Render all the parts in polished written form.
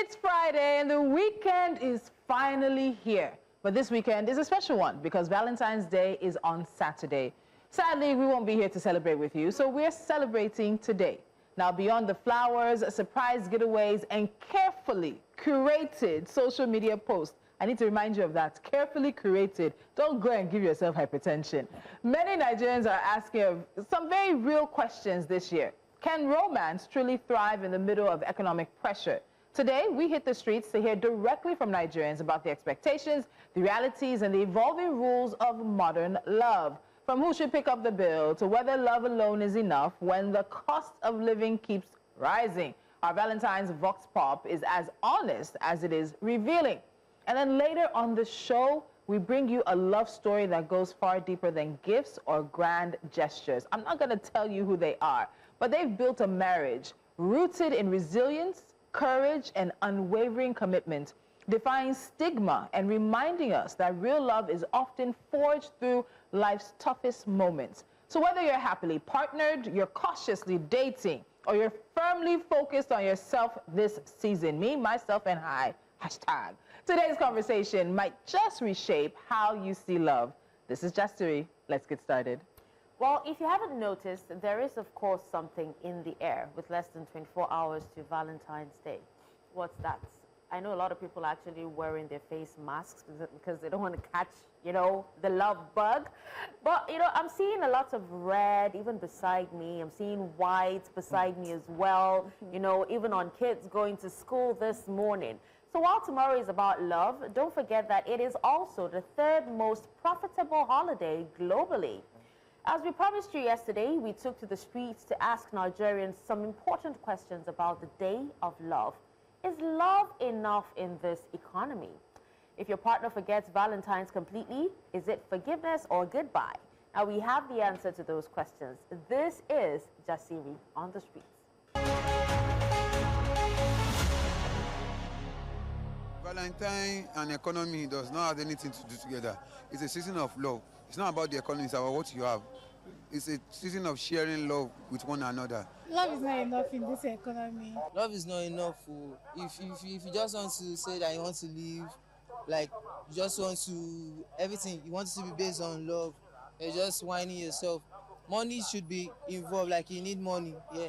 It's Friday and the weekend is finally here. But this weekend is a special one because Valentine's Day is on Saturday. Sadly, we won't be here to celebrate with you, so we're celebrating today. Now, beyond the flowers, surprise getaways, and carefully curated social media posts, I need to remind you of that. Carefully curated. Don't go and give yourself hypertension. Many Nigerians are asking some very real questions this year. Can romance truly thrive in the middle of economic pressure? Today, we hit the streets to hear directly from Nigerians about the expectations, the realities, and the evolving rules of modern love. From who should pick up the bill to whether love alone is enough when the cost of living keeps rising. Our Valentine's Vox Pop is as honest as it is revealing. And then later on the show, we bring you a love story that goes far deeper than gifts or grand gestures. I'm not going to tell you who they are, but they've built a marriage rooted in resilience, courage, and unwavering commitment, defying stigma and reminding us that real love is often forged through life's toughest moments. So whether you're happily partnered, you're cautiously dating, or you're firmly focused on yourself this season, me, myself, and I, hashtag. Today's conversation might just reshape how you see love. This is Jasiri. Let's get started. Well, if you haven't noticed, there is, of course, something in the air with less than 24 hours to Valentine's Day. What's that? I know a lot of people are actually wearing their face masks because they don't want to catch, the love bug. But, I'm seeing a lot of red even beside me. I'm seeing white beside me as well, even on kids going to school this morning. So while tomorrow is about love, don't forget that it is also the third most profitable holiday globally. As we promised you yesterday, we took to the streets to ask Nigerians some important questions about the Day of Love. Is love enough in this economy? If your partner forgets Valentine's completely, is it forgiveness or goodbye? Now we have the answer to those questions. This is Jasiri on the streets. Valentine and economy does not have anything to do together. It's a season of love. It's not about the economy, it's about what you have. It's a season of sharing love with one another. Love is not enough in this economy. Love is not enough. If you just want to say that you want to live, like you just want to, everything, you want it to be based on love, you're just whining yourself. Money should be involved, like you need money, yeah.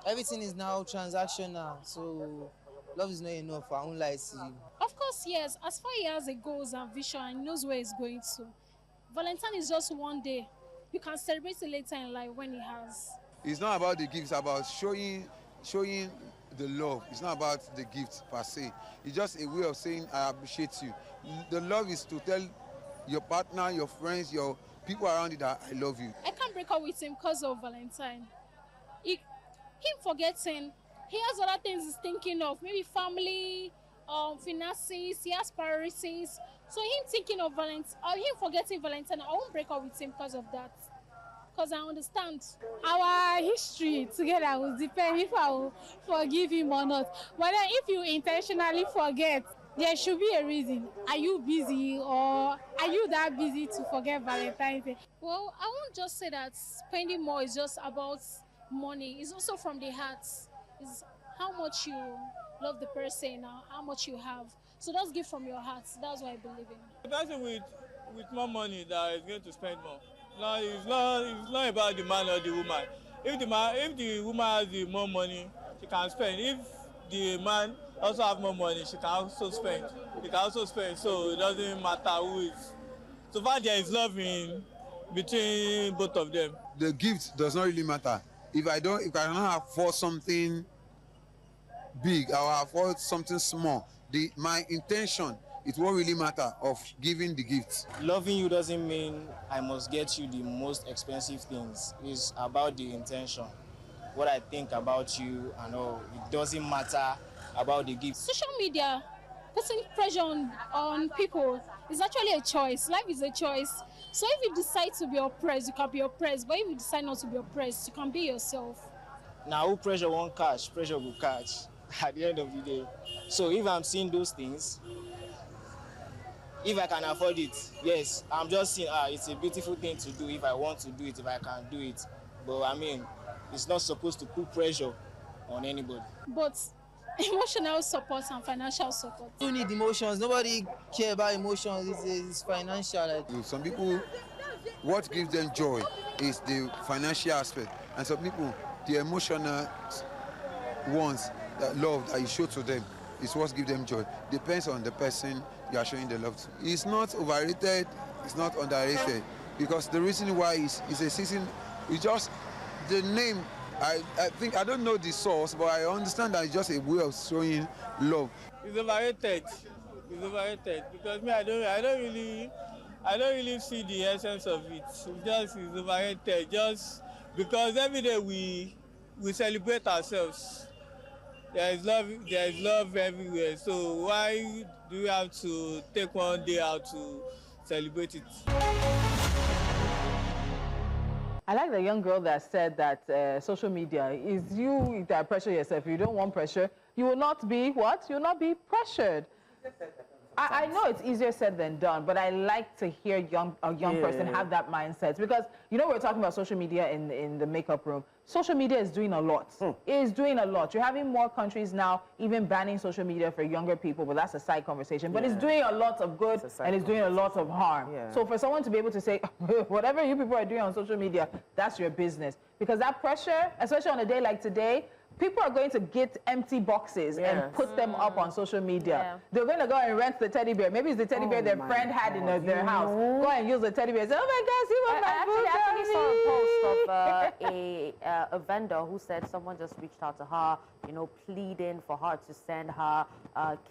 Everything is now transactional, so love is not enough. I won't lie to you. Of course, yes. As far as he has a goals and vision and he knows where he's going to, Valentine is just one day. You can celebrate it later in life when he has. It's not about the gifts, it's about showing the love. It's not about the gift per se. It's just a way of saying I appreciate you. The love is to tell your partner, your friends, your people around you that I love you. I can't break up with him because of Valentine. Him forgetting, he has other things he's thinking of, maybe family, finances, he has priorities. So him thinking of Valentine, or him forgetting Valentine, I won't break up with him because of that. Because I understand. Our history together will depend if I will forgive him or not. But then if you intentionally forget, there should be a reason. Are you busy or are you that busy to forget Valentine's Day? Well, I won't just say that spending more is just about money. It's also from the heart. It's how much you love the person, how much you have. So just give from your heart. That's what I believe in. The person with more money that is going to spend more. No, it's not about the man or the woman. If the woman has the more money, she can spend. If the man also have more money, she can also spend. He can also spend. So it doesn't matter who is. So far there is love in between both of them. The gift does not really matter. If I cannot afford something big, I will afford something small. My intention, it won't really matter of giving the gifts. Loving you doesn't mean I must get you the most expensive things. It's about the intention. What I think about you and all. It doesn't matter about the gifts. Social media, putting pressure on people is actually a choice. Life is a choice. So if you decide to be oppressed, you can be oppressed. But if you decide not to be oppressed, you can be yourself. Now, who pressure won't catch, pressure will catch at the end of the day. So if I'm seeing those things, if I can afford it, yes, I'm just saying, it's a beautiful thing to do if I want to do it, if I can do it. But I mean, it's not supposed to put pressure on anybody. But Emotional support and financial support. You need emotions. Nobody care about emotions. It's financial. Like. Some people, what gives them joy is the financial aspect, and some people, the emotional ones, that love that you show to them is what gives them joy. Depends on the person you are showing the love to. It's not overrated, it's not underrated, because the reason why it's a season, it's just the name. I think, I don't know the source, but I understand that it's just a way of showing love. It's overrated. It's overrated because me, I don't really see the essence of it. It's overrated just because every day we celebrate ourselves. There is love everywhere. So why do we have to take one day out to celebrate it? I like the young girl that said that social media is you that pressure yourself. If you don't want pressure, you will not be what? You will not be pressured. I know it's easier said than done, but I like to hear a young person have that mindset, because, you know, we're talking about social media in the makeup room. Social media is doing a lot. It is doing a lot. You're having more countries now even banning social media for younger people, but that's a side conversation. But it's doing a lot of good and it's doing a lot of harm. So for someone to be able to say, whatever you people are doing on social media, that's your business. Because that pressure, especially on a day like today, people are going to get empty boxes and put them up on social media. They're going to go and rent the teddy bear. Maybe it's the teddy bear their friend had in their house. Go and use the teddy bear and say, oh my God, see what I actually saw a post of a vendor who said someone just reached out to her, you know, pleading for her to send her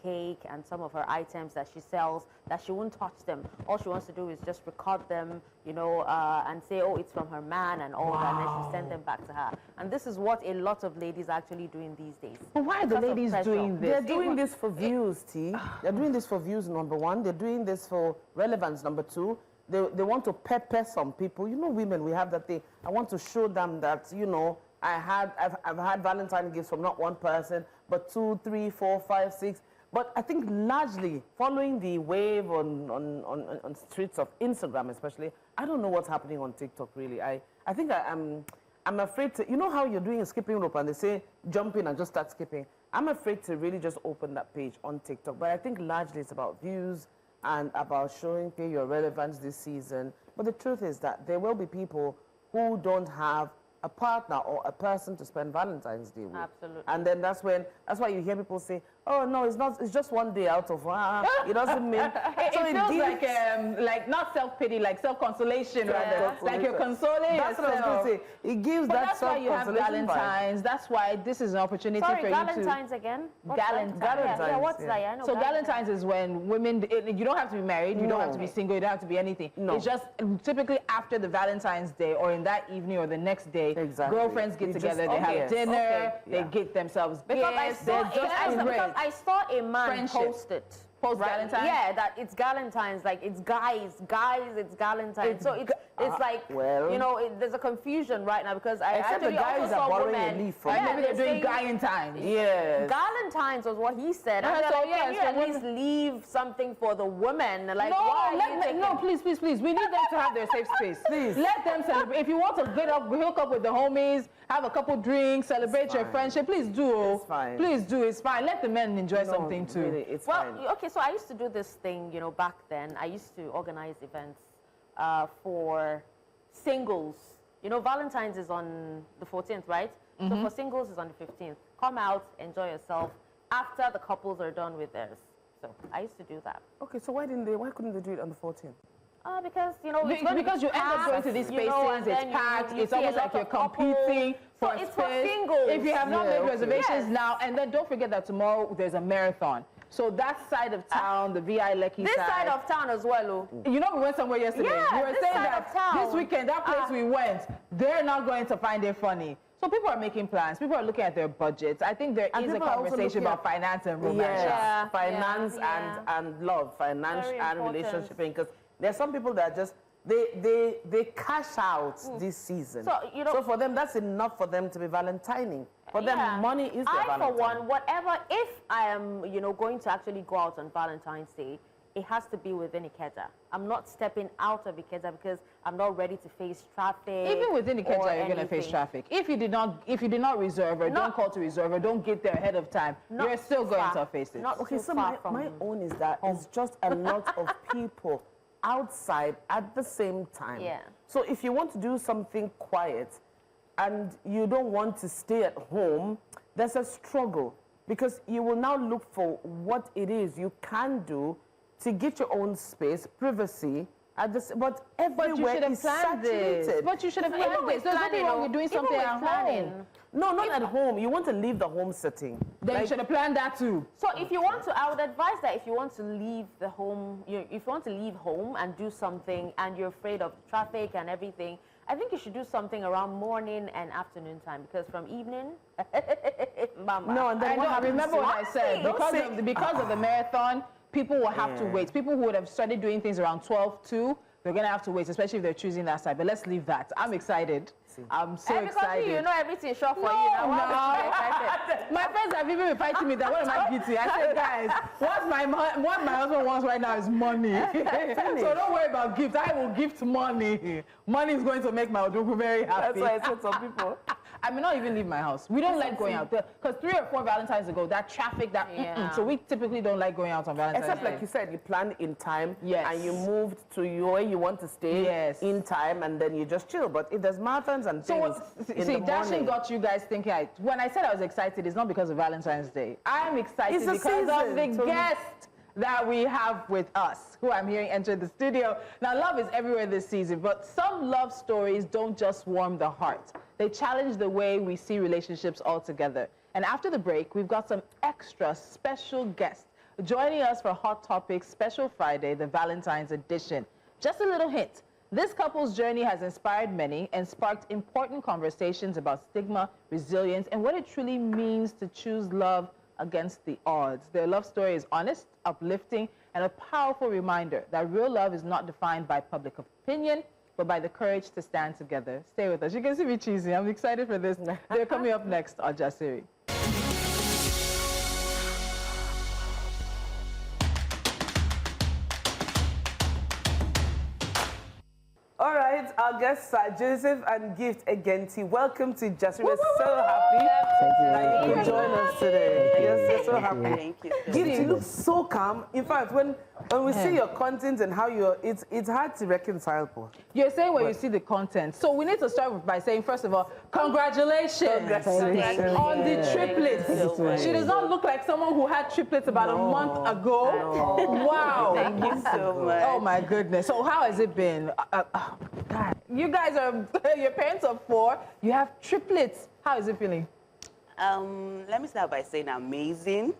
cake and some of her items that she sells, that she won't touch them. All she wants to do is just record them, you know, and say, oh, it's from her man and all that, and then she send them back to her. And this is what a lot of ladies are actually doing these days. But why are the ladies doing this? They're doing this for views, T. They're doing this for views, number one. They're doing this for relevance, number two. They want to pepper some people. You know, women, we have that thing. I want to show them that, you know, I've had Valentine gifts from not one person, but 2, 3, 4, 5, 6. But I think largely, following the wave on streets of Instagram especially, I don't know what's happening on TikTok really. I think I'm afraid to, you know how you're doing a skipping rope and they say jump in and just start skipping. I'm afraid to really just open that page on TikTok. But I think largely it's about views and about showing your relevance this season. But the truth is that there will be people who don't have a partner or a person to spend Valentine's Day with. Absolutely. And then that's why you hear people say, oh no, it's just one day out of it doesn't mean it feels like not self-pity, like self-consolation rather. Like you're consoling yourself. That's what I was going to say. It gives that self-consolation. That's why you have Valentine's. That's why this is an opportunity for you to... Valentine's again? Valentine's. Yeah, what's that? I know so Valentine's is when women, you don't have to be married, you don't have to be single, you don't have to be anything. No. It's just typically after the Valentine's Day or in that evening or the next day, girlfriends get together, they have dinner, they get themselves gifts. Because I saw a man post it. Valentine's? Yeah, that it's Valentine's, like it's guys, it's Valentine's. So it's like, you know, there's a confusion right now because I actually the guys also are saw borrowing women. a leaf from maybe they're doing Valentine's. Yes. Valentine's was what he said. And so can you at least leave something for the women? Like, no, please. We need them to have their safe space. Please. Let them celebrate. If you want to hook up with the homies, have a couple drinks, celebrate your friendship, please do. It's fine. Please do. It's fine. Let the men enjoy something too. Really, it's fine. Okay, so I used to do this thing, you know, back then. I used to organize events for singles. You know, Valentine's is on the 14th, right? So for singles, it's on the 15th. Come out, enjoy yourself after the couples are done with theirs. So I used to do that. Okay, so why couldn't they do it on the 14th? Because, you know, because you end up going to these spaces, it's packed, it's almost like you're competing for space. For singles. If you have not made reservations now, and then don't forget that tomorrow there's a marathon. So that side of town, the VI Lekki side. This side of town as well. You know, we went somewhere yesterday. Yeah, you were saying that this weekend, that place we went, they're not going to find it funny. So people are making plans. People are looking at their budgets. I think there is a conversation about finance and romance. Yeah, finance and love, finance and relationship. Because there are some people that just, they cash out this season. So, you know, so for them, that's enough for them to be Valentining. For them, money is their Valentine. For one, whatever, if I am, you know, going to actually go out on Valentine's Day, it has to be within Ikeja. I'm not stepping out of Ikeja because I'm not ready to face traffic. Even within Ikeja, you're going to face traffic. If you did not reserve or don't call to reserve or don't get there ahead of time, you're still going to face it. Okay, so my own is that it's just a lot of people outside at the same time. Yeah. So if you want to do something quiet and you don't want to stay at home, there's a struggle because you will now look for what it is you can do to get your own space, privacy, but everywhere is saturated. But you should have planned this. There's nothing wrong with doing something at home. No, not at home. You want to leave the home setting. Then you should have planned that too. So if you want to, I would advise that if you want to leave the home, if you want to leave home and do something and you're afraid of traffic and everything, I think you should do something around morning and afternoon time because from evening, mama. No, and then I remember what I said. Because of the marathon, people will have to wait. People who would have started doing things around 12, 2, they're going to have to wait, especially if they're choosing that side. But let's leave that. I'm excited. I'm so excited. You know everything's short for you now. My friends have even been fighting me that what am I getting? I said, guys, what my husband wants right now is money. So don't worry about gift. I will gift money. Money is going to make my Odogu very happy. That's why I said some people. I may not even leave my house. We don't like going out there because 3 or 4 Valentines ago, that traffic, so we typically don't like going out on Valentine's Except Day. like you said, you planned in time, and you moved to where you want to stay in time, and then you just chill. But if there's marathons and things Dashen got you guys thinking. When I said I was excited, it's not because of Valentine's Day. I'm excited because of the guest that we have with us, who I'm hearing enter the studio. Now, love is everywhere this season, but some love stories don't just warm the heart. They challenge the way we see relationships altogether. And after the break, we've got some extra special guests joining us for Hot Topics Special Friday, the Valentine's edition. Just a little hint. This couple's journey has inspired many and sparked important conversations about stigma, resilience, and what it truly means to choose love against the odds. Their love story is honest, uplifting, and a powerful reminder that real love is not defined by public opinion, but by the courage to stand together. Stay with us. You can see me cheesy. I'm excited for this. They're coming up next on Jasiri. All right, our guests are Joseph and Gift Egenti. Welcome to Jasiri. We're so happy that you could join us today. Yes, we're so happy. Thank you. Gift, you look so calm. In fact, when we see your content and how you're, it's hard to reconcile. You're saying when you see the content. So we need to start by saying, first of all, congratulations on the triplets. She does not look like someone who had triplets about a month ago. Wow. Thank you so much. Oh my goodness. So how has it been? God, you guys are, your parents are 4. You have triplets. How is it feeling? Let me start by saying amazing.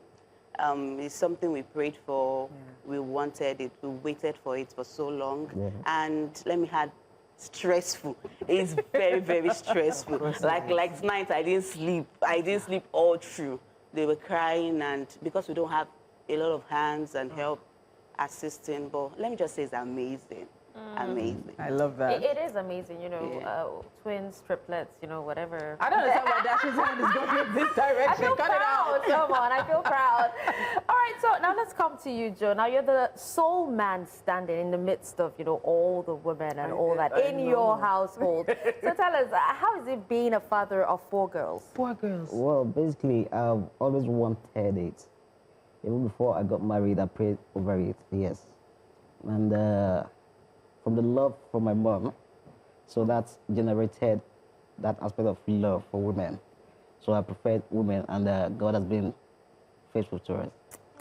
It's something we prayed for. We wanted it. We waited for it for so long. And let me add, stressful. It's very, very stressful. Like tonight, I didn't sleep. I didn't sleep all through. They were crying, and because we don't have a lot of hands and help assisting, but let me just say it's amazing. Amazing. I love that. It is amazing, you know, twins, triplets, you know, whatever. I don't understand why Dashen's hand is going in this direction. I feel proud. Come on, I feel proud. All right, so now let's come to you, Joe. Now you're the sole man standing in the midst of, you know, all the women and all that in your household. So tell us, how is it being a father of 4 girls? 4 girls. Well, basically, I've always wanted it. Even before I got married, I prayed over it, yes. And from the love from my mom, so that's generated that aspect of love for women. So I preferred women, and God has been faithful to us.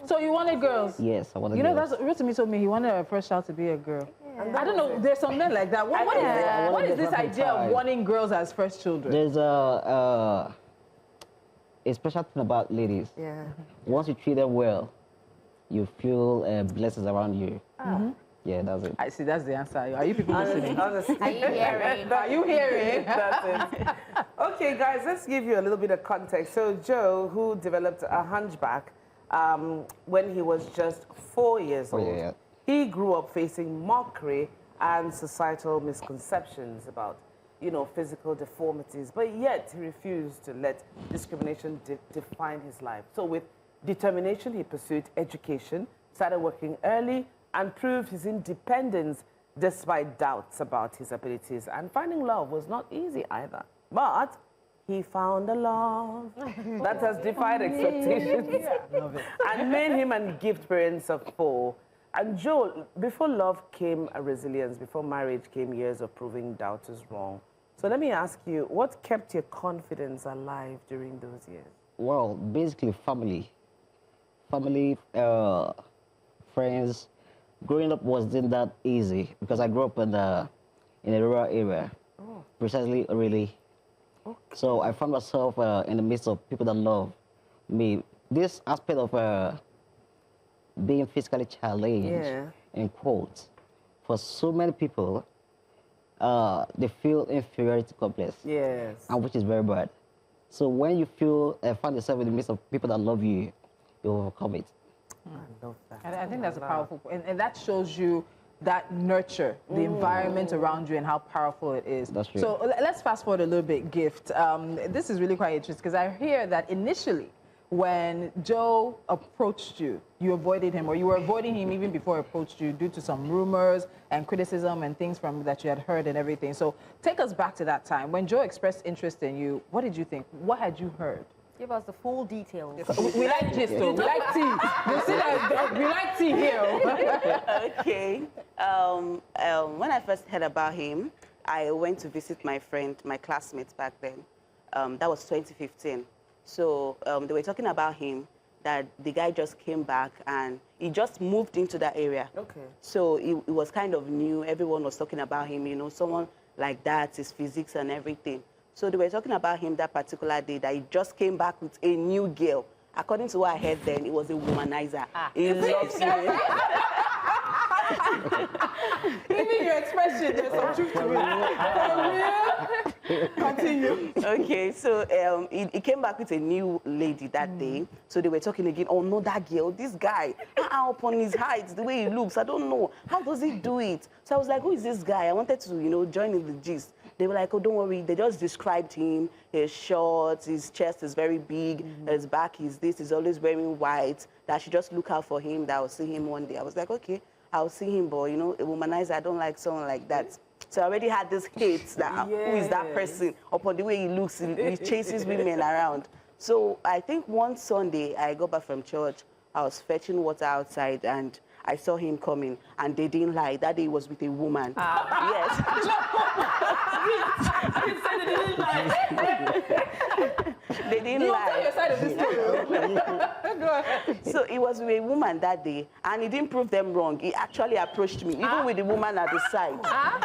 So you wanted girls? Yes, I wanted girls. You know, that's Rotimi told me he wanted her first child to be a girl. Yeah. I don't know, there's some men like that. What is this idea of wanting girls as first children? There's a special thing about ladies. Yeah. Once you treat them well, you feel blessings around you. Yeah, that's it. I see, that's the answer. Are you people listening? Honestly. Are you hearing? Are you hearing? That's it. Okay, guys, let's give you a little bit of context. So Joe, who developed a hunchback when he was just 4 years old, he grew up facing mockery and societal misconceptions about, you know, physical deformities, but yet he refused to let discrimination define his life. So with determination, he pursued education, started working early, and proved his independence despite doubts about his abilities. And finding love was not easy either. But he found a love that has defied expectations and made him and Gift parents of 4. And Joe, before love came a resilience, before marriage came years of proving doubters wrong. So let me ask you, what kept your confidence alive during those years? Well, basically family. Family, friends. Growing up wasn't that easy because I grew up in a rural area. Oh. Precisely, really. Okay. So I found myself in the midst of people that love me. This aspect of being physically challenged, in quotes, for so many people, they feel inferiority complex. Yes. And which is very bad. So when you find yourself in the midst of people that love you, you overcome it. I love that. And I think that's a powerful point. And that shows you that nurture, the environment around you and how powerful it is. That's true. So let's fast forward a little bit, Gift. This is really quite interesting because I hear that initially when Joe approached you, you avoided him, or you were avoiding him even before he approached you due to some rumors and criticism and things that you had heard and everything. So take us back to that time. When Joe expressed interest in you, what did you think? What had you heard? Give us the full details. We like gist, though. We like tea. You see that? We like tea here. Okay. When I first heard about him, I went to visit my friend, my classmates back then. That was 2015. So they were talking about him, that the guy just came back and he just moved into that area. Okay. So it was kind of new. Everyone was talking about him, you know, someone like that, his physics and everything. So they were talking about him that particular day, that he just came back with a new girl. According to what I heard then, it was a womanizer. He loves women. Even your expression, there's some truth to it. Continue. Okay, so he came back with a new lady that day. So they were talking again. Oh, no, that girl, this guy, upon his height, the way he looks, I don't know. How does he do it? So I was like, who is this guy? I wanted to, you know, join in the gist. They were like, oh, don't worry. They just described him. He's short, his chest is very big, his back is this, he's always wearing white. That I should just look out for him, that I'll see him one day. I was like, okay, I'll see him, but, you know, a womanizer, I don't like someone like that. So I already had this hate that, who is that person? Upon the way he looks, he chases women around. So I think one Sunday, I got back from church, I was fetching water outside, and I saw him coming, and they didn't lie. That day he was with a woman. Yes. They didn't lie. Tell your side of the story. Go ahead. So it was with a woman that day, and he didn't prove them wrong. He actually approached me, even with the woman at the side.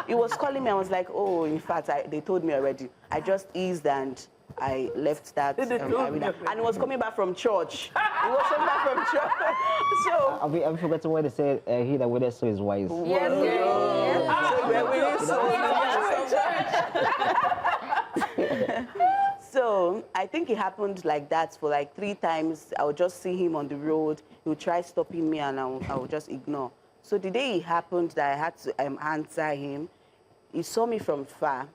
He was calling me. I was like, oh, in fact, they told me already. I just eased and I left that arena. And he was coming back from church. He was coming back from church. So Have you forgotten what they said? He that waiteth so is wise. Yes, So I think it happened like that for like 3 times. I would just see him on the road. He would try stopping me, and I would just ignore. So the day it happened that I had to answer him, he saw me from far.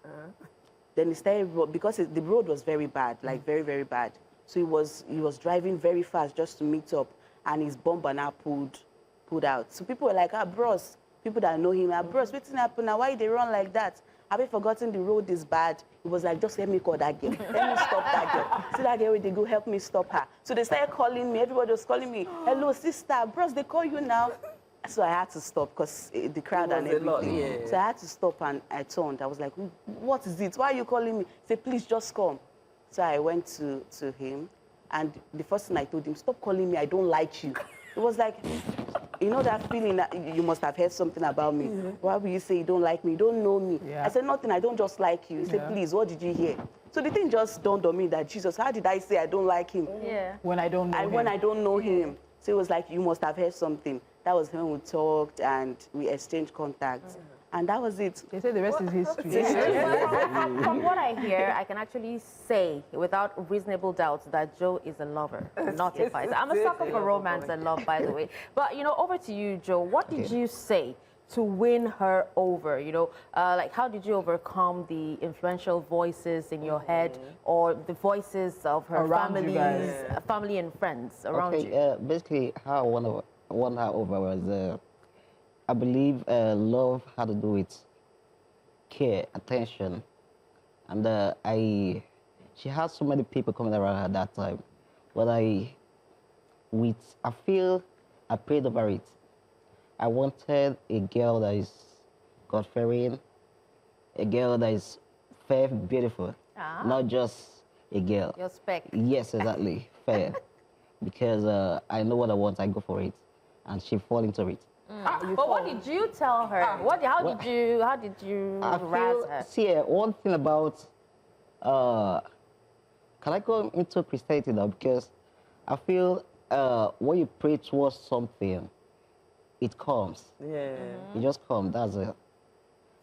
Then he started, because the road was very bad, like very, very bad. So he was driving very fast just to meet up, and his bumper now pulled out. So people were like, bros, people that know him, bros, what's happened now? Why they run like that? Have you forgotten the road is bad? He was like, just let me call that girl. Let me stop that girl. See that girl, they go help me stop her. So they started calling me. Everybody was calling me, hello, sister, bros, they call you now. So I had to stop because the crowd and everything. So I had to stop, and I turned. I was like, what is it? Why are you calling me? He said, please just come. So I went to him, and the first thing I told him, stop calling me, I don't like you. It was like, you know that feeling that you must have heard something about me. Why will you say you don't like me? You don't know me. I said, nothing, I don't just like you. He said, please, what did you hear? So the thing just dawned on me that, Jesus, how did I say I don't like him? When I don't know him. When I don't know him. So it was like, you must have heard something. That was when we talked and we exchanged contacts. And that was it. They say the rest is history. From what I hear, I can actually say without reasonable doubt that Joe is a lover, not a fighter. I'm a sucker for romance and love, by the way. But, you know, over to you, Joe. What did you say to win her over? You know, like, how did you overcome the influential voices in your head or the voices of her family and friends around you? Basically, how I won her over was I believe love had to do with care, attention, and she had so many people coming around her at that time, but I feel I prayed over it. I wanted a girl that is God-fearing, a girl that is fair, beautiful, not just a girl. Your spec. Yes, exactly, fair. Because I know what I want, I go for it, and she fall into it. But what did you tell her? How did you razz her? See, one thing about, can I go into Christianity now? Because I feel when you pray towards something, it comes. Yeah. It just comes, that's it.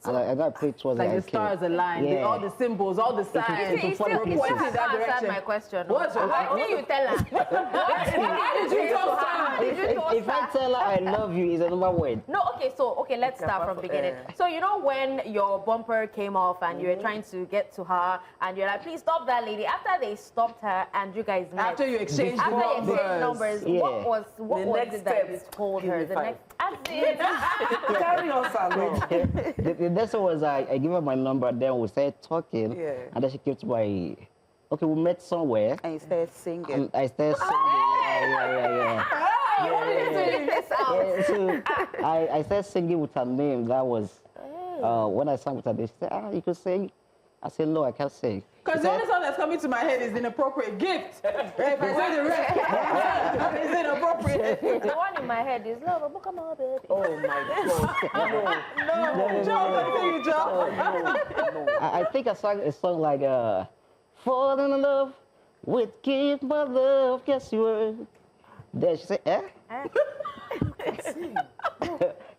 And I pray towards like it. the stars align, all the symbols, all the signs. He still answered my question. What's Why did you tell her? Why did you tell her? If I tell her I love you, is a number word. No, okay, let's start from the beginning. So you know when your bumper came off and you were trying to get to her and you're like, please stop that lady. After they stopped her and you guys met. After you exchanged numbers, what was it that you told her? The next, Carry on, The next one was I give her my number, then we started talking, and then she came to my, okay, we met somewhere. And you started singing. And I started singing, So I started singing with her name. That was, when I sang with her name, she said, you could sing. I said, no, I can't sing. Because the only song that's coming to my head is Inappropriate Gift. If I say the rest, it's inappropriate. The one in my head is Love, come on, baby. Oh my God. No, Joe, continue, Joe. I think I sang a song like, fall in love with Give My Love, guess you were. Then she said, eh?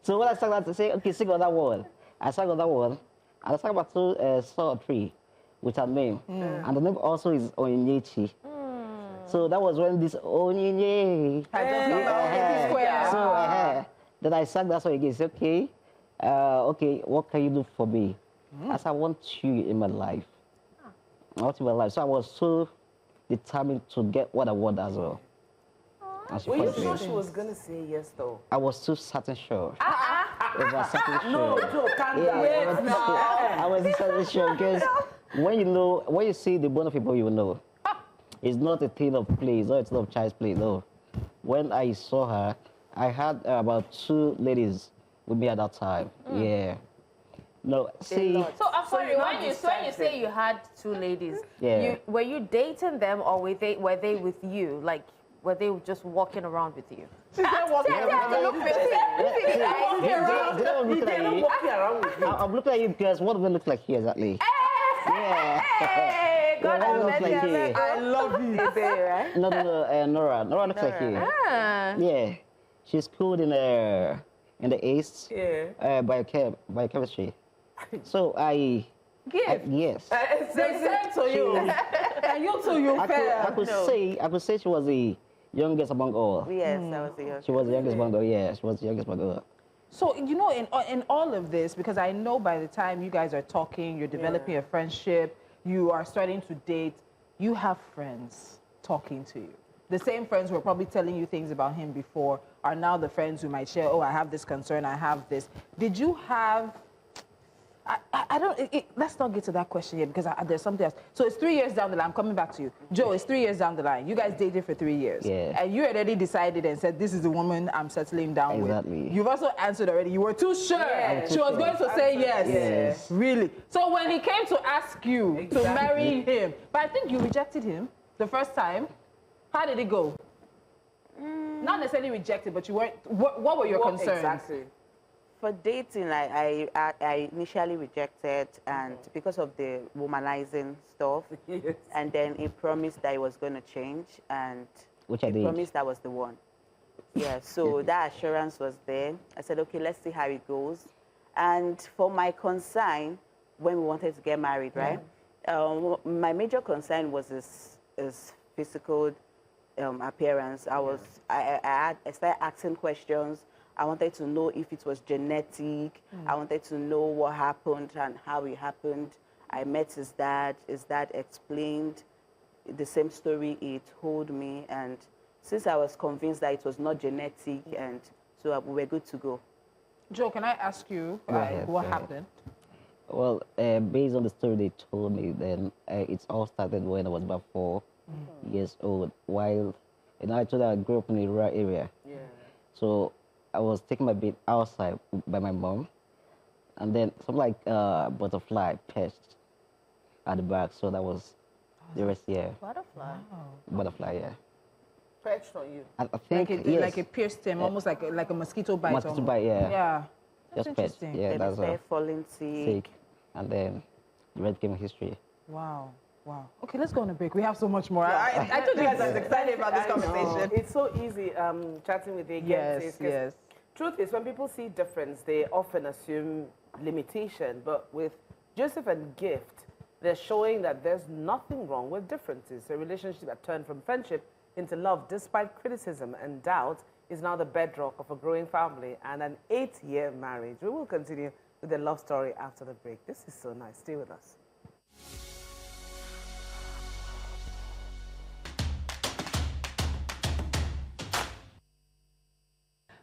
So when I sang that, to say, okay, sing on that one. I sang on that one. And I sang about song or three with her name. And the name also is Onyechi. So that was when this Onyenye. So then I sang that song again. Said, okay, okay, what can you do for me? I said, I want you in my life. I want you in my life. So I was so determined to get what I want as well. Were you sure she was going to say yes, though? I was too certain sure. It was certain sure. No, Joe, can't I was certain sure because when you see the bone of people, you will know. It's not a thing of play. It's not a thing of child's play. No. When I saw her, I had about 2 ladies with me at that time. Yeah. No, see. So I'm sorry. When you say you had 2 ladies, were you dating them or were they with you? Like, were they just walking around with you? She said walking around. I'm looking at you because what do they look like here exactly? God, I love you. Right? No, Nora. Nora looks like here. Yeah. She's schooled in the East. Biochemistry. So yes. They said to you. And you too, you fair. I could say she was the youngest among all. Yes, that was the youngest. She was the youngest among all, yeah. She was the youngest among all. So, you know, in all of this, because I know by the time you guys are talking, you're developing a friendship, you are starting to date, you have friends talking to you. The same friends who were probably telling you things about him before are now the friends who might share, oh, I have this concern, I have this. Did you have... let's not get to that question yet because there's something else. So it's 3 years down the line. I'm coming back to you. Joe, it's 3 years down the line. You guys dated for 3 years. Yeah. And you already decided and said, this is the woman I'm settling down with. Exactly. You've also answered already. You were too sure. She was going to say yes. Really. So when he came to ask you to marry him, but I think you rejected him the first time. How did it go? Not necessarily rejected, but you weren't. What were your concerns? Exactly. For dating, I initially rejected, and because of the womanizing stuff, and then he promised that he was going to change, and which I he did. promised that was the one. Yeah, so that assurance was there. I said, okay, let's see how it goes. And for my concern, when we wanted to get married, right? My major concern was his physical appearance. I started asking questions. I wanted to know if it was genetic. I wanted to know what happened and how it happened. I met his dad. His dad explained the same story he told me. And since I was convinced that it was not genetic, and so we were good to go. Joe, can I ask you what happened? Well, based on the story they told me, then it all started when I was about 4 years old. While, I told her I grew up in a rural area. Yeah. So I was taking my bait outside by my mom, and then some butterfly perched at the back. So that was the rest. Yeah. Butterfly. Wow. Butterfly. Yeah. Perched on you. I think yes. Like it pierced him, almost like a mosquito bite. Mosquito bite. Yeah. Yeah. That's Just interesting. perched. Yeah, Then that's they started falling sick. and then the rest became history. Wow. Wow. Okay, let's go on a break. We have so much more. I told you guys I was excited about this conversation. It's so easy chatting with the Yes, yes. Truth is, when people see difference, they often assume limitation. But with Joseph and Gift, they're showing that there's nothing wrong with differences. A relationship that turned from friendship into love despite criticism and doubt is now the bedrock of a growing family and an 8-year marriage. We will continue with the love story after the break. This is so nice. Stay with us.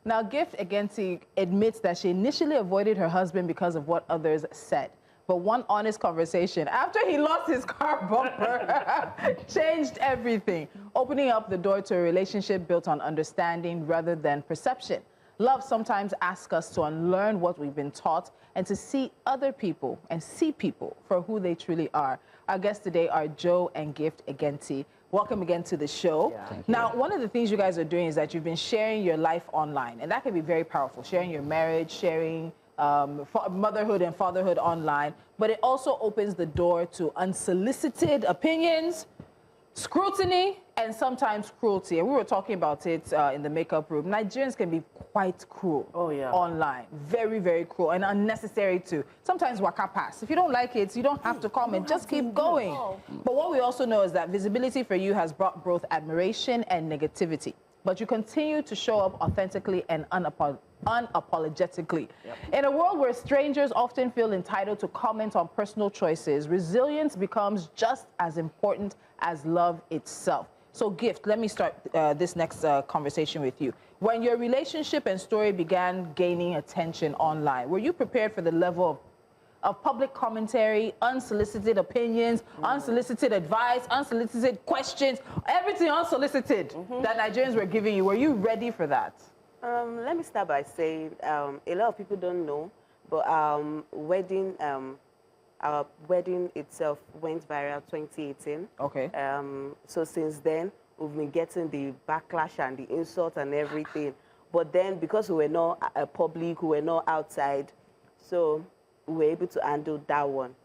Now, Gift Egenti admits that she initially avoided her husband because of what others said. But one honest conversation after he lost his car bumper changed everything, opening up the door to a relationship built on understanding rather than perception. Love sometimes asks us to unlearn what we've been taught and to see other people and see people for who they truly are. Our guests today are Joe and Gift Egenti. Welcome again to the show. Yeah. Now, one of the things you guys are doing is that you've been sharing your life online, and that can be very powerful, sharing your marriage, sharing motherhood and fatherhood online, but it also opens the door to unsolicited opinions, scrutiny, and sometimes cruelty. And we were talking about it in the makeup room. Nigerians can be quite cruel online. Very, very cruel and unnecessary too. Sometimes waka pass. If you don't like it, you don't have to comment. Just keep going. But what we also know is that visibility for you has brought both admiration and negativity. But you continue to show up authentically and unapologetically. Yep. In a world where strangers often feel entitled to comment on personal choices, resilience becomes just as important as love itself. So, Gift, let me start this next conversation with you. When your relationship and story began gaining attention online, were you prepared for the level of public commentary, unsolicited opinions, unsolicited advice, unsolicited questions, everything unsolicited that Nigerians were giving you? Were you ready for that? Let me start by saying a lot of people don't know, but our wedding itself went viral 2018. Okay. So since then, we've been getting the backlash and the insult and everything. But then, because we were not public, we were not outside, so we were able to handle that one.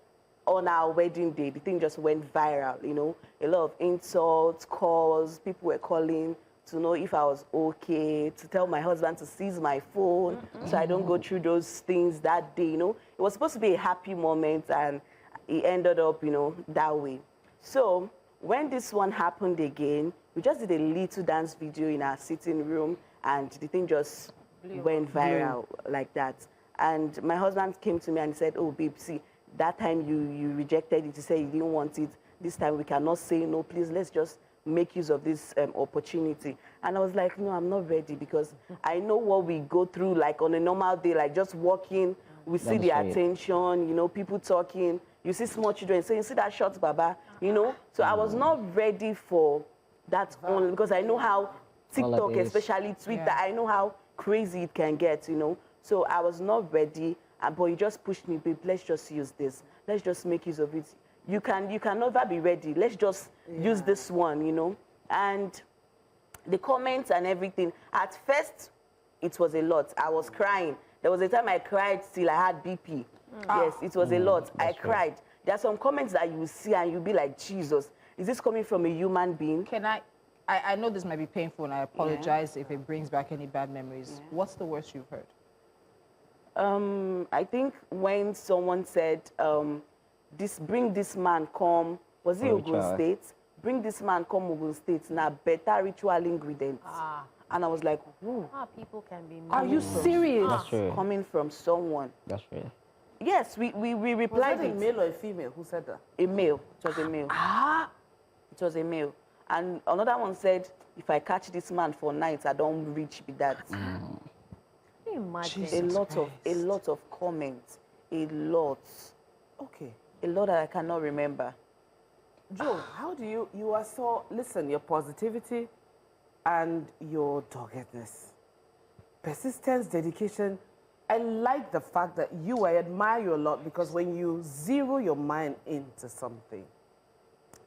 On our wedding day, the thing just went viral, you know. A lot of insults, calls, people were calling to know if I was okay, to tell my husband to seize my phone so I don't go through those things that day, you know. It was supposed to be a happy moment, and it ended up, you know, that way. So when this one happened again, we just did a little dance video in our sitting room, and the thing just went viral like that. And my husband came to me and said, oh, babe, see, that time you rejected it, you said you didn't want it. This time we cannot say no, please, let's just make use of this opportunity. And I was like, no, I'm not ready, because I know what we go through, like on a normal day, like just walking, we see the attention, you know, people talking, you see small children, so you see that short baba, you know. So I was not ready for that only, because I know how TikTok, especially Twitter, I know how crazy it can get, you know. So I was not ready, but he just pushed me, babe, let's just use this. Let's just make use of it. You can never be ready. Let's just use this one, you know. And the comments and everything, at first, it was a lot. I was crying. There was a time I cried till I had BP. Yes, it was a lot. I cried. There are some comments that you see and you'll be like, Jesus, is this coming from a human being? Can I know this might be painful, and I apologize if it brings back any bad memories. What's the worst you've heard? I think when someone said, bring this man come, was it Ogun State? Bring this man come Ogun State, now better ritual ingredients. And I was like, who? People can be Are you serious? That's true. Coming from someone. That's true. Yes, we replied. Was it a male or a female? Who said that? A male. It was a male. It was a male. And another one said, if I catch this man for night, I don't reach with that. imagine? A lot of comments. A lot. Okay. A lot that I cannot remember. Joe, how do you are so, listen, your positivity and your doggedness, persistence, dedication. I like the fact that I admire you a lot, because when you zero your mind into something,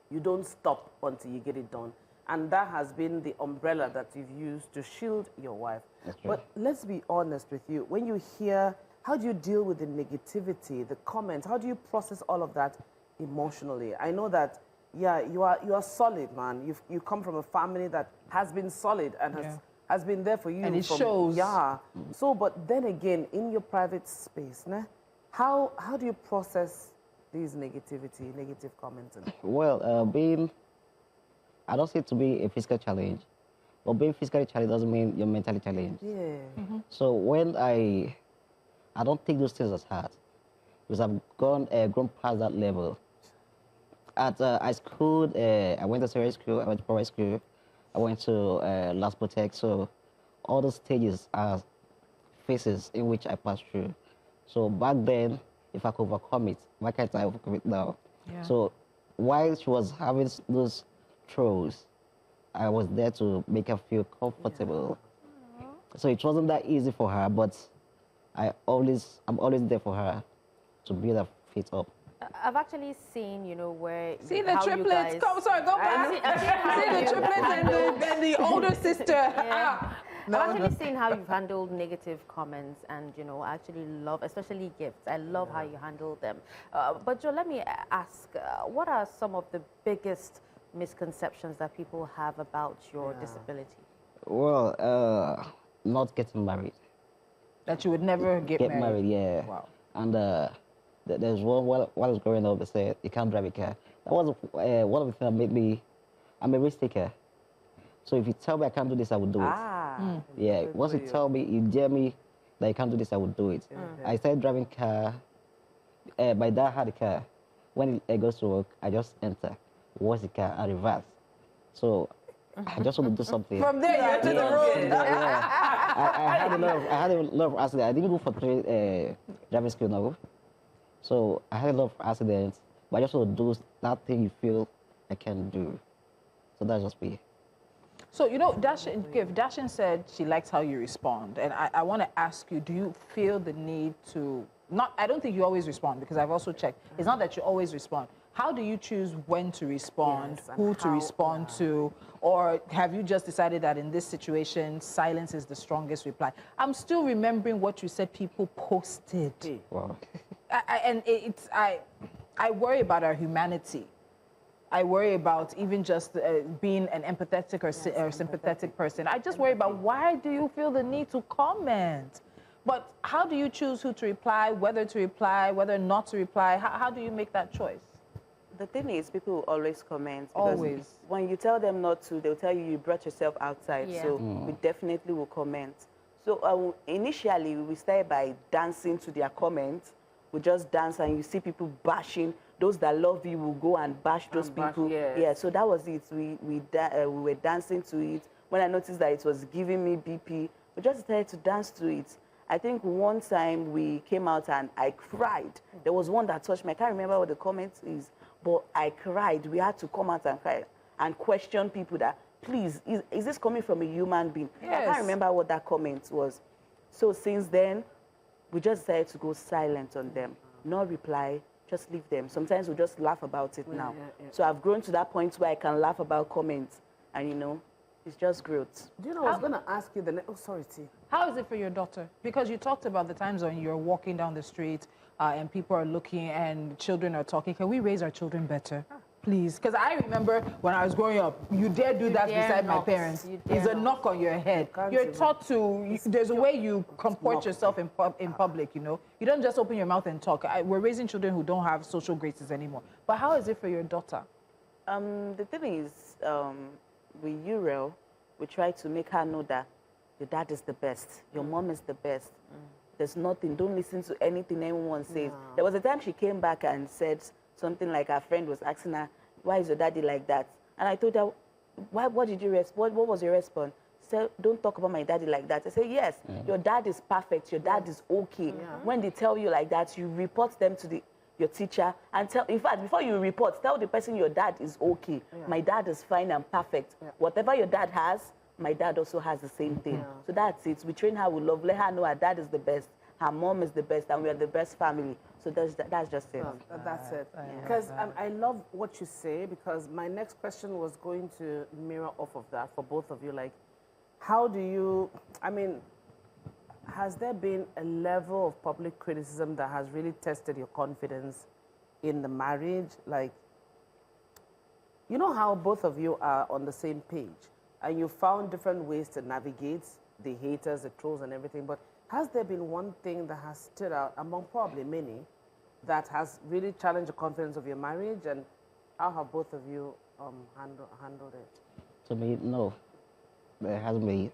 you don't stop until you get it done. And that has been the umbrella that you've used to shield your wife. But let's be honest with you. When you hear, how do you deal with the negativity, the comments? How do you process all of that emotionally? I know that, yeah, you are solid, man. You come from a family that has been solid and has been there for you. And it shows. Yeah. So, but then again, in your private space, how do you process these negative comments? Well, I don't see it to be a physical challenge, but being physically challenged doesn't mean you're mentally challenged. Yeah. So when I don't take those things as hard, because I've grown past that level. At school, I went to secondary school, I went to primary school, I went to Last Protect. So all those stages are phases in which I passed through. So back then, if I could overcome it, why can't I overcome it now? Yeah. So while she was having those throws, I was there to make her feel comfortable. Yeah. So it wasn't that easy for her, but I'm always there for her to build her feet up. I've actually seen, where... See the triplets? Go back. See the triplets and the older sister. Yeah. I've actually seen how you've handled negative comments, and, I actually love, especially gifts. I love how you handle them. But, Joe, let me ask, what are some of the biggest misconceptions that people have about your disability? Well, not getting married. That you would never get married? Yeah. Wow. And there's one, while I was growing up, they said, you can't drive a car. That was one of the things that made me, I'm a risk taker. So if you tell me I can't do this, I will do it. Yeah, once you tell me, you dare me that you can't do this, I will do it. I started driving car. My dad had a car. When he goes to work, I just enter, wash the car, and reverse. So I just want to do something. From there, you enter the road. I had a lot of accidents. I didn't go for driving school now. So I had a lot of accidents, but I just want to do that thing you feel I can do. So that's just me. So, Dashen said she likes how you respond. And I want to ask you, do you feel the need to, I don't think you always respond, because I've also checked. It's not that you always respond. How do you choose when to respond, who to respond to, or have you just decided that in this situation, silence is the strongest reply? I'm still remembering what you said people posted. Wow. I worry about our humanity. I worry about even just being an empathetic or sympathetic person. I just worry about, why do you feel the need to comment? But how do you choose who to reply, whether not to reply? How do you make that choice? The thing is, people will always comment. Always. When you tell them not to, they'll tell you brought yourself outside. Yeah. So we definitely will comment. So initially, we started by dancing to their comments. We just dance, and you see people bashing. Those that love you will go and bash those people. Yeah, so that was it. We were dancing to it. When I noticed that it was giving me BP, we just started to dance to it. I think one time we came out and I cried. There was one that touched me. I can't remember what the comment is, but I cried. We had to come out and cry and question people that, please, is this coming from a human being? Yes. I can't remember what that comment was. So since then, we just decided to go silent on them. No reply, just leave them. Sometimes we just laugh about it now. So I've grown to that point where I can laugh about comments, and it's just growth. Do you know, I was going to ask you the next... Oh, sorry, T. How is it for your daughter? Because you talked about the times when you're walking down the street and people are looking and children are talking. Can we raise our children better? Please. Because I remember when I was growing up, you dare do that beside my parents. It's a knock on your head. You're taught to... There's a way you comport yourself in public, You don't just open your mouth and talk. We're raising children who don't have social graces anymore. But how is it for your daughter? The thing is... with Uriel, we try to make her know that your dad is the best, your mom is the best. There's nothing, don't listen to anything anyone says. There was a time she came back and said something like her friend was asking her, why is your daddy like that? And I told her, what did you respond? What was your response? She don't talk about my daddy like that. I say, yes, your dad is perfect. Your dad is okay. When they tell you like that, you report them to your teacher and tell, in fact, before you report, tell the person your dad is okay. My dad is fine and perfect. Whatever your dad has, my dad also has the same thing. So that's it. We train her with love. Let her know her dad is the best. Her mom is the best, and we are the best family. So that's just it. That's it. Because I love what you say, because my next question was going to mirror off of that for both of you. Like, how do you, I mean, has there been a level of public criticism that has really tested your confidence in the marriage? Like, you know how both of you are on the same page, and you found different ways to navigate the haters, the trolls, and everything, but has there been one thing that has stood out among probably many that has really challenged the confidence of your marriage, and how have both of you handled it? To me, no. There hasn't been.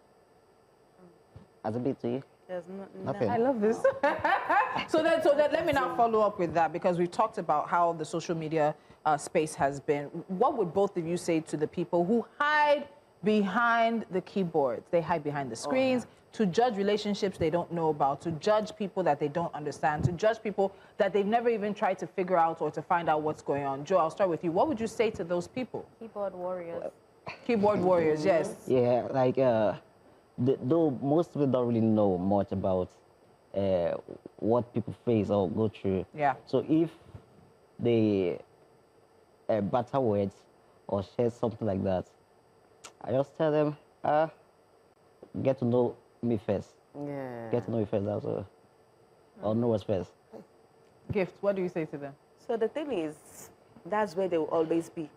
Has it been to you? There's Nothing. I love this. so let me now follow up with that, because we've talked about how the social media space has been. What would both of you say to the people who hide behind the keyboards? They hide behind the screens to judge relationships they don't know about, to judge people that they don't understand, to judge people that they've never even tried to figure out or to find out what's going on. Joe, I'll start with you. What would you say to those people? Keyboard warriors. Keyboard warriors, yes. Yeah, like, though most people don't really know much about what people face or go through. Yeah. So if they batter words or share something like that, I just tell them, get to know me first. Yeah. Get to know me first, that's all. Or know us first. Gift, what do you say to them? So the thing is, that's where they will always be.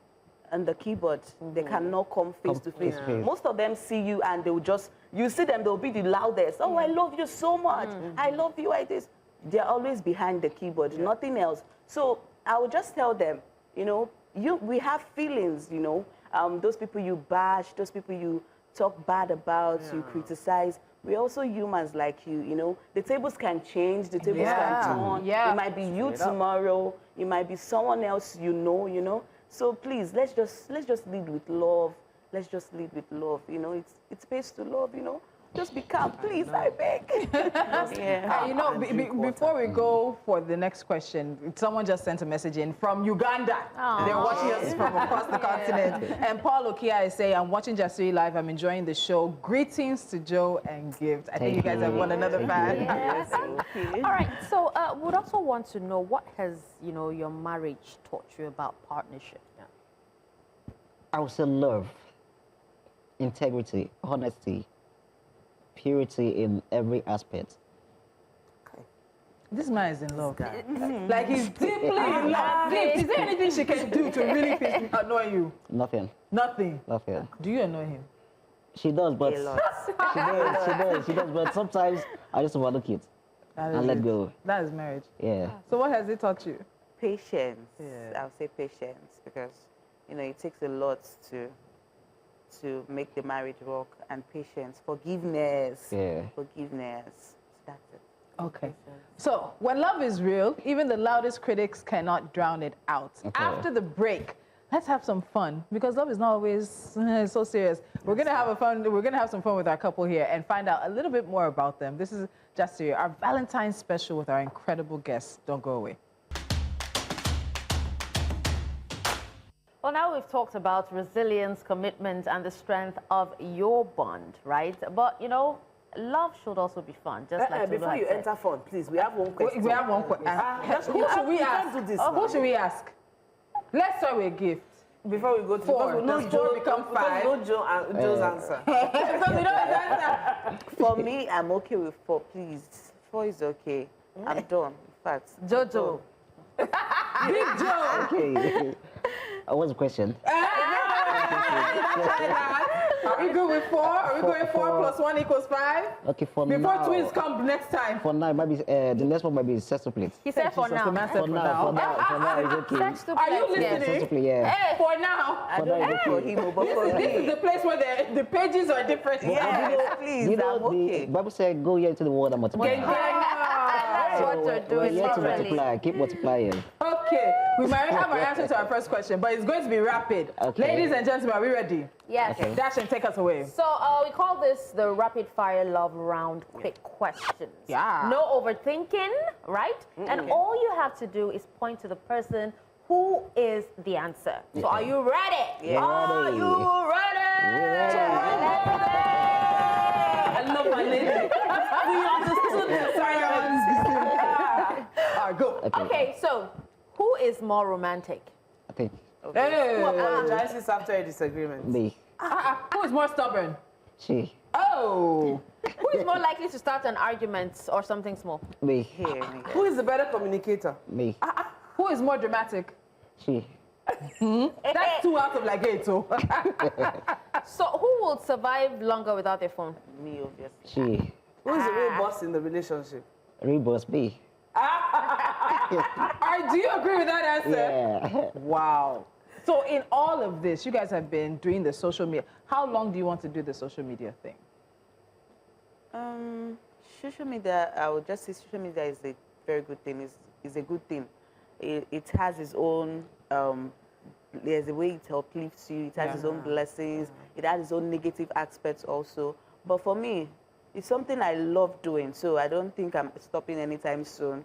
On the keyboard, they cannot come face to face. Most of them see you and they will just, you see them, they'll be the loudest. Oh, I love you so much. I love you like this. They're always behind the keyboard, nothing else. So I would just tell them, you know, we have feelings, you know. Those people you bash, those people you talk bad about, you criticize. We're also humans like you know. The tables can change, the tables can turn. It might be you tomorrow, it might be someone else you know. So please, let's just lead with love. Let's just lead with love, you know. It pays to love, you know. Just be calm, please, I beg. You know, before we go for the next question, someone just sent a message in from Uganda. They're watching us from across the continent. And Paul Okia is saying, I'm watching Jasiri live. I'm enjoying the show. Greetings to Joe and Gift. I think you guys have one another fan. Yes. All right. So we'd also want to know, what has, you know, your marriage taught you about partnership? I would say love, integrity, honesty, purity in every aspect. This man is in love. Like, he's deeply in love. Is there anything she can do to really annoy you? Nothing. Nothing? Nothing. Do you annoy him? She does, but she does, but sometimes I just overlook it and let go. That is marriage. Yeah. So what has it taught you? Patience. I'll say patience, because, you know, it takes a lot to make the marriage work, and patience, forgiveness. Forgiveness. That's it. Okay. So when love is real, even the loudest critics cannot drown it out. After the break, let's have some fun, because love is not always so serious. We're gonna have some fun with our couple here and find out a little bit more about them. This is Jasiri, our Valentine special with our incredible guests. Don't go away. Well, now we've talked about resilience, commitment, and the strength of your bond, right? But, you know, love should also be fun, just like before you enter fun, please, we have one question. We have one question. Who should we ask? Who should we ask? Let's start with Gift. Before we go to four, no Joe become five. No Joe's answer. Because we know his answer. For me, I'm okay with 4, please. 4 is okay. I'm done. In fact, Jojo. Big Joe. Okay. What's the question? Are we good with 4? Are we going 4 plus 1 equals 5? Okay, for Before now. twins come next time. For now, maybe the next one might be sextuplet. He said for now. For now, it's okay. Are you listening? Sextuplet, yeah. Hey, for now. I don't know for him, but for me. This is the place where the pages are different. Yes, please, You know, I'm okay. the Bible said, go here into the world and multiply. That's what you're doing. We're here to multiply, keep multiplying. Okay. Okay, we might have our answer to our first question, but it's going to be rapid. Okay. Ladies and gentlemen, are we ready? Yes. Okay. Dashen, take us away. So we call this the rapid fire love round quick questions. Yeah. No overthinking, right? And all you have to do is point to the person who is the answer. So are you ready? Yeah. Are Ready. you ready? I love my lady. We understood the silence. All right, go. Okay, so who is more romantic? I think Hey. Who apologizes after a disagreement? me. Who is more stubborn? She. Oh. Who is more likely to start an argument or something small? Me. Hear me. Who is the better communicator? Me. Who is more dramatic? She. That's 2 out of like 8, so. So who will survive longer without their phone? Me, obviously. She. Who is the real boss in the relationship? Rebus me. All right, do you agree with that answer? Yeah. Wow. So in all of this, you guys have been doing the social media. How long do you want to do the social media thing? Social media, I would just say social media is a very good thing. It's a good thing. It has its own, there's a way it uplifts you. It has its own blessings. It has its own negative aspects also. But for me, it's something I love doing. So I don't think I'm stopping anytime soon.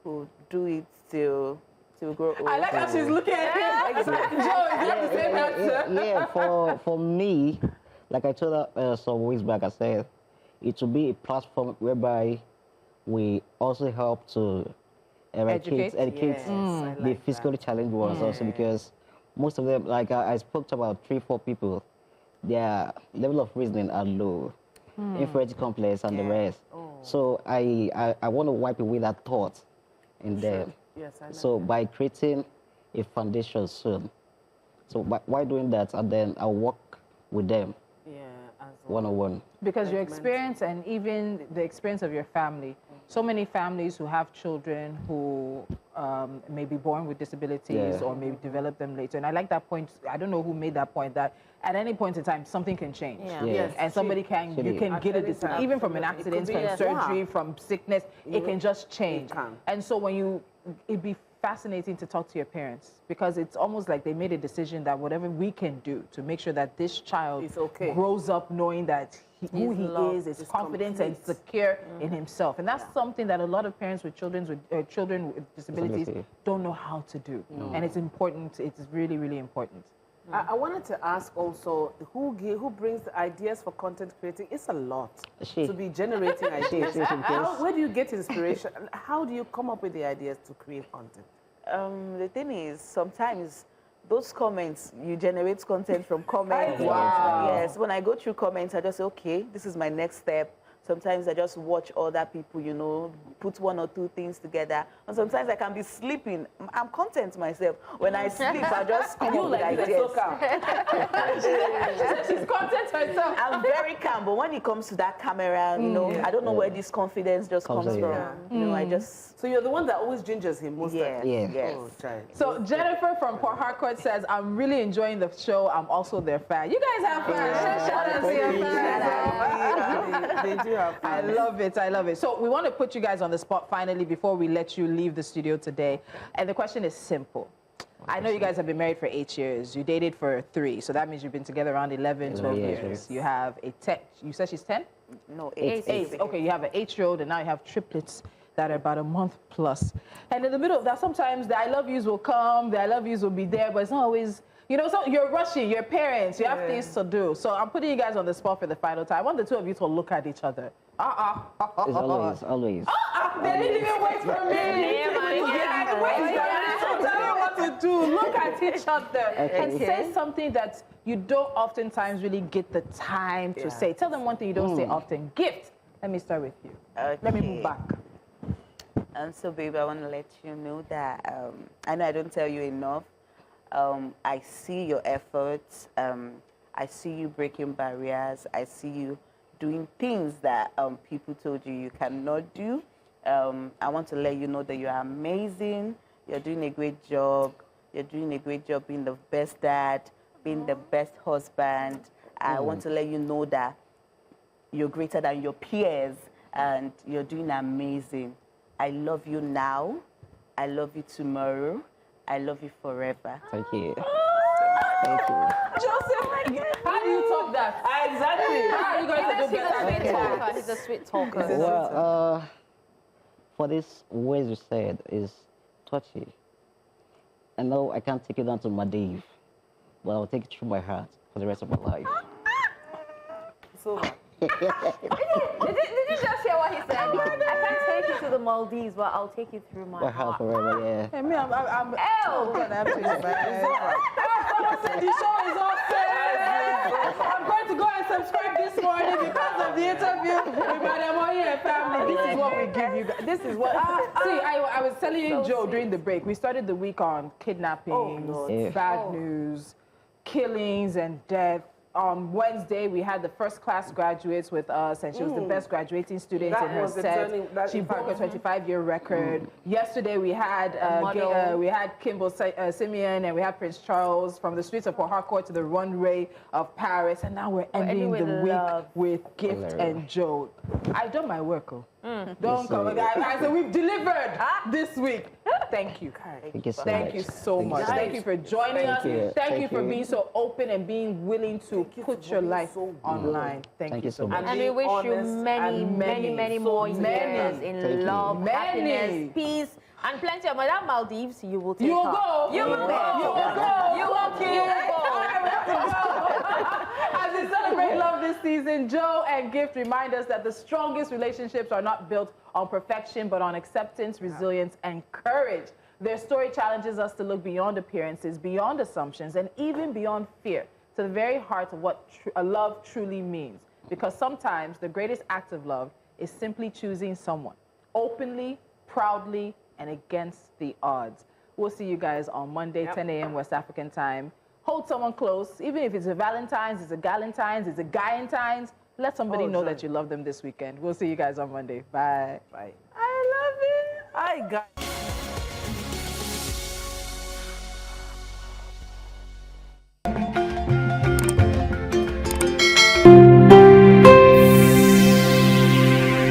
We'll do it till grow old. I like how she's looking at him. Exactly. Joe, is that the same answer? Yeah, for me, like I told her some weeks back, I said it will be a platform whereby we also help to educate Yes, the physically challenged ones also, because most of them, like I spoke to about 3-4 people, their level of reasoning are low, inferiority complex and the rest. So I want to wipe away that thought in them. Yes, I like So by creating a foundation soon, so by doing that, and then I'll work with them one-on-one. Because your experience and even the experience of your family, so many families who have children who may be born with disabilities or may develop them later. And I like that point. I don't know who made that point, that at any point in time, something can change. Yes, And somebody you can get a disability, even from an accident, from surgery, from sickness, it can just change. And so when it'd be fascinating to talk to your parents, because it's almost like they made a decision that whatever we can do to make sure that this child grows up knowing that who he is confident and secure in himself. And that's something that a lot of parents with children with disabilities don't know how to do. And it's important. It's really, really important. I wanted to ask also, who brings the ideas for content creating? It's a lot to be generating ideas. Where do you get inspiration? How do you come up with the ideas to create content? The thing is, sometimes those comments, you generate content from comments. Wow. Yes, when I go through comments, I just say, okay, this is my next step. Sometimes I just watch other people, you know, put 1 or 2 things together. And sometimes I can be sleeping. I'm content myself. When I sleep, I just come up with ideas. She's content herself. I'm very calm, but when it comes to that camera, you know, I don't know where this confidence just comes from. You know, I just... So you're the one that always gingers him most times? Yes. Oh, child. So Jennifer from Port Harcourt says, I'm really enjoying the show. I'm also their fan. You guys have fun. Shout out to your fans. They do have fun. I love it. I love it. So we want to put you guys on the spot finally before we let you leave the studio today. And the question is simple. I know you guys have been married for 8 years. You dated for 3. So that means you've been together around 11, 12 years. You have a 10. You said she's 10? No, 8. Okay, you have an 8-year-old and now you have triplets that are about a month plus. And in the middle of that, sometimes the I love yous will come, the I love yous will be there, but it's not always, you know, so you're rushing, you're parents, you have things to do. So I'm putting you guys on the spot for the final time. I want the 2 of you to look at each other. It's always. They didn't even wait for me. Tell me what to do. Look at each other and say something that you don't oftentimes really get the time to say. Tell them one thing you don't say often. Gift. Let me start with you. Let me move back. And so, babe, I want to let you know that I know I don't tell you enough. I see your efforts. I see you breaking barriers. I see you doing things that people told you cannot do. I want to let you know that you're amazing. You're doing a great job. You're doing a great job being the best dad, being the best husband. I want to let you know that you're greater than your peers and you're doing amazing. I love you now. I love you tomorrow. I love you forever. Thank you. Thank you. Joseph, how do you top that? Exactly. How are you going to do better? He's a sweet talker. Well, for this words you said is touchy. I know I can't take you down to Maldives, but I'll take it through my heart for the rest of my life. So, Did you just hear what he said? I can't take you to the Maldives, but I'll take you through my My heart heart. forever, yeah. I mean, I'm gonna have to someone said the show is off. I'm going to go and subscribe this morning because of the interview with Madam Oye and family. This is what we give you. This is what. See, I was telling you, Joe, during the break, we started the week on kidnappings, bad news, killings, and death. On Wednesday, we had the first class graduates with us, and she was the best graduating student in her set. She broke a 25-year record. Yesterday, we had Kimball Simeon, and we had Prince Charles from the streets of Port Harcourt to the runway of Paris, and now we're ending the week with Gift and Joe. I've done my work, Don't come, guys. I said we've delivered this week. Thank you. Thank you so much. Thank you for joining us. Thank you for being so open and being willing to put your life online. Thank you so much. And we wish you many more years in love, happiness, peace, and plenty of Madam Maldives. You will take her. You will go. As we celebrate love this season, Joe and Gift remind us that the strongest relationships are not built on perfection, but on acceptance, resilience, and courage. Their story challenges us to look beyond appearances, beyond assumptions, and even beyond fear, to the very heart of what love truly means. Because sometimes the greatest act of love is simply choosing someone, openly, proudly, and against the odds. We'll see you guys on Monday, 10 a.m. West African time. Hold someone close, even if it's a Valentine's, it's a Galentine's, it's a Guyentine's. Let somebody know that you love them this weekend. We'll see you guys on Monday. Bye. I love it. Hi, guys.